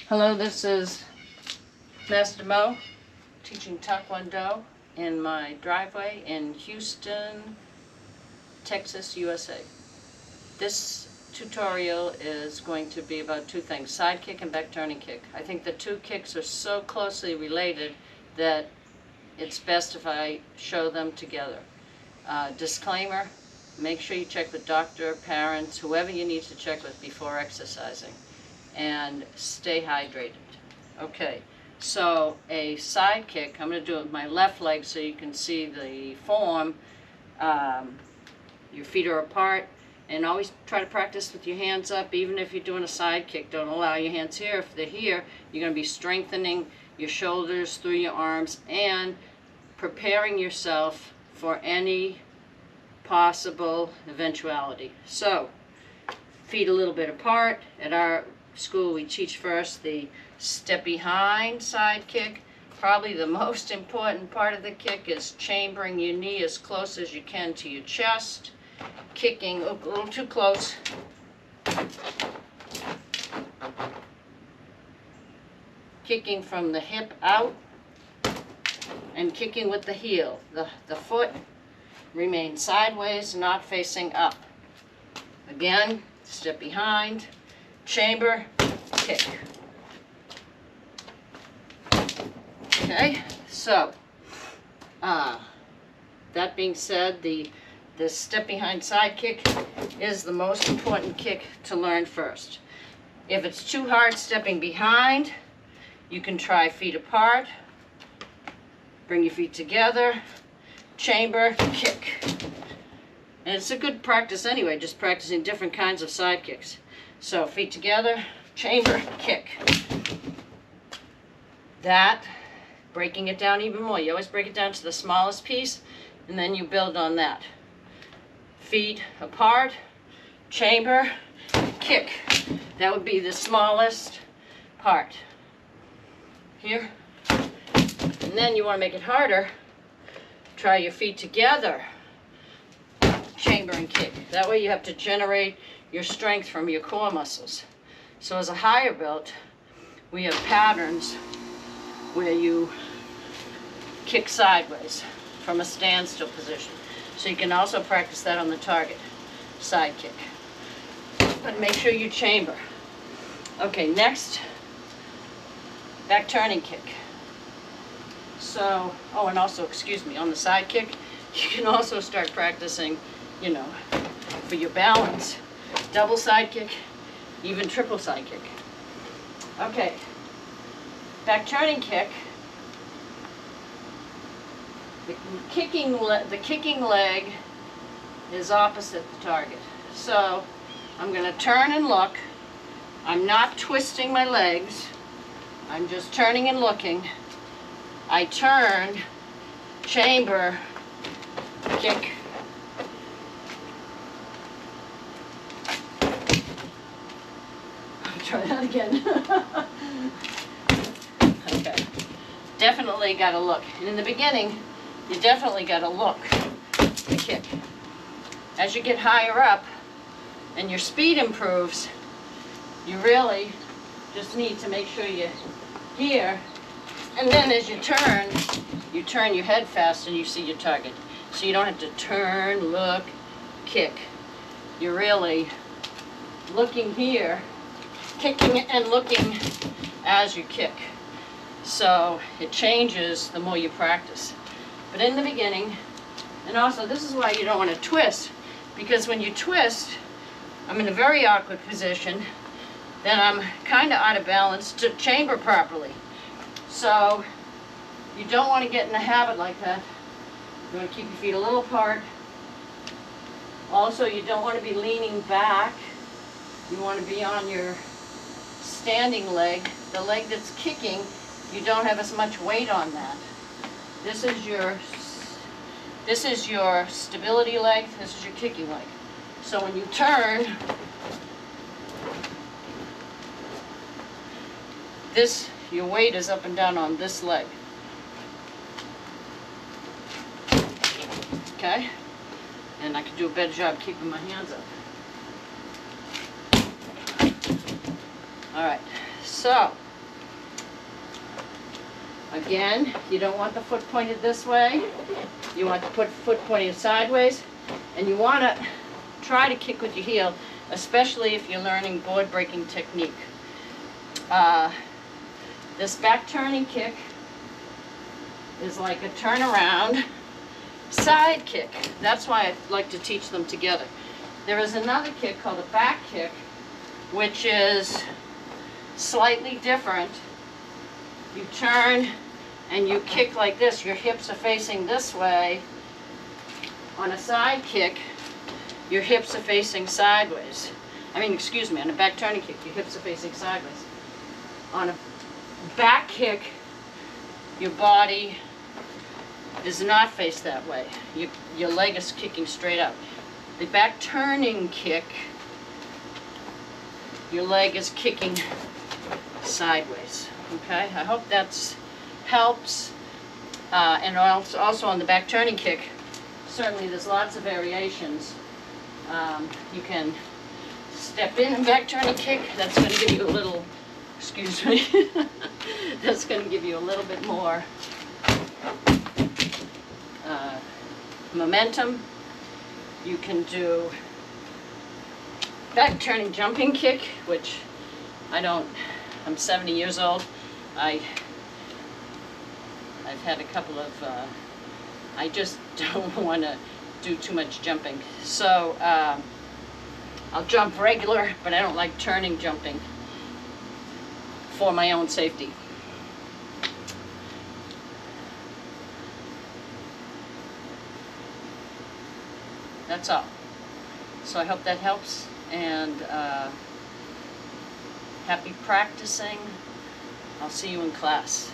Hello, this is Master Mo teaching Taekwondo in my driveway in Houston, Texas, USA. This tutorial is going to be about two things, side kick and back turning kick. I think the two kicks are so closely related that it's best if I show them together. Disclaimer, make sure you check with doctor, parents, whoever you need to check with before exercising. And stay hydrated. Okay, so a side kick, I'm going to do it with my left leg so you can see the form. Your feet are apart, and always try to practice with your hands up. Even if you're doing a side kick, don't allow your hands here. If they're here, you're going to be strengthening your shoulders through your arms and preparing yourself for any possible eventuality. So, feet a little bit apart. At our school we teach first the step behind side kick. Probably the most important part of the kick is chambering your knee as close as you can to your chest, kicking a little too close, kicking from the hip out and kicking with the heel. The foot remains sideways, not facing up. Again, step behind, chamber, kick. Okay, so that being said, the step behind side kick is the most important kick to learn first. If it's too hard stepping behind, you can try feet apart, bring your feet together, chamber, kick. And it's a good practice anyway, just practicing different kinds of side kicks. So feet together, chamber, kick. That, breaking it down even more. You always break it down to the smallest piece, and then you build on that. Feet apart, chamber, kick. That would be the smallest part. Here. And then you want to make it harder. Try your feet together, chamber and kick. That way you have to generate your strength from your core muscles. So as a higher belt, we have patterns where you kick sideways from a standstill position. So you can also practice that on the target, side kick. But make sure you chamber. Okay, next, back turning kick. So, oh, and also, excuse me, on the side kick, you can also start practicing, for your balance. Double side kick, even triple side kick. Okay, back turning kick. The kicking leg is opposite the target. So I'm going to turn and look. I'm not twisting my legs. I'm just turning and looking. I turn, chamber, kick. Try that again. Okay. Definitely got to look. And in the beginning, you definitely got to look the kick. As you get higher up and your speed improves, you really just need to make sure you're here. And then as you turn your head fast and you see your target. So you don't have to turn, look, kick. You're really looking here, kicking and looking as you kick. So it changes the more you practice. But in the beginning, and also this is why you don't want to twist, because when you twist, I'm in a very awkward position, then I'm kind of out of balance to chamber properly. So you don't want to get in a habit like that. You want to keep your feet a little apart. Also, you don't want to be leaning back. You want to be on your standing leg. The leg that's kicking, you don't have as much weight on that. This is your stability leg, this is your kicking leg. So when you turn, your weight is up and down on this leg. Okay? And I can do a better job keeping my hands up. Alright, so Again, you don't want the foot pointed this way. You want the foot pointed sideways. And you want to try to kick with your heel, especially if you're learning board breaking technique. This back turning kick is like a turnaround side kick. That's why I like to teach them together. There is another kick called a back kick, which is slightly different. You turn and you kick like this. Your hips are facing this way. On a side kick, your hips are facing sideways. On a back turning kick, your hips are facing sideways. On a back kick, your body does not face that way. Your leg is kicking straight out. The back turning kick, your leg is kicking sideways. Okay, I hope that helps. And also on the back turning kick, certainly there's lots of variations. You can step in and back turning kick. That's going to give you a little, excuse me, that's going to give you a little bit more momentum. You can do back turning jumping kick, which I'm 70 years old. I've had a couple of, I just don't want to do too much jumping. So I'll jump regular, but I don't like turning jumping for my own safety. That's all. So I hope that helps, and happy practicing. I'll see you in class.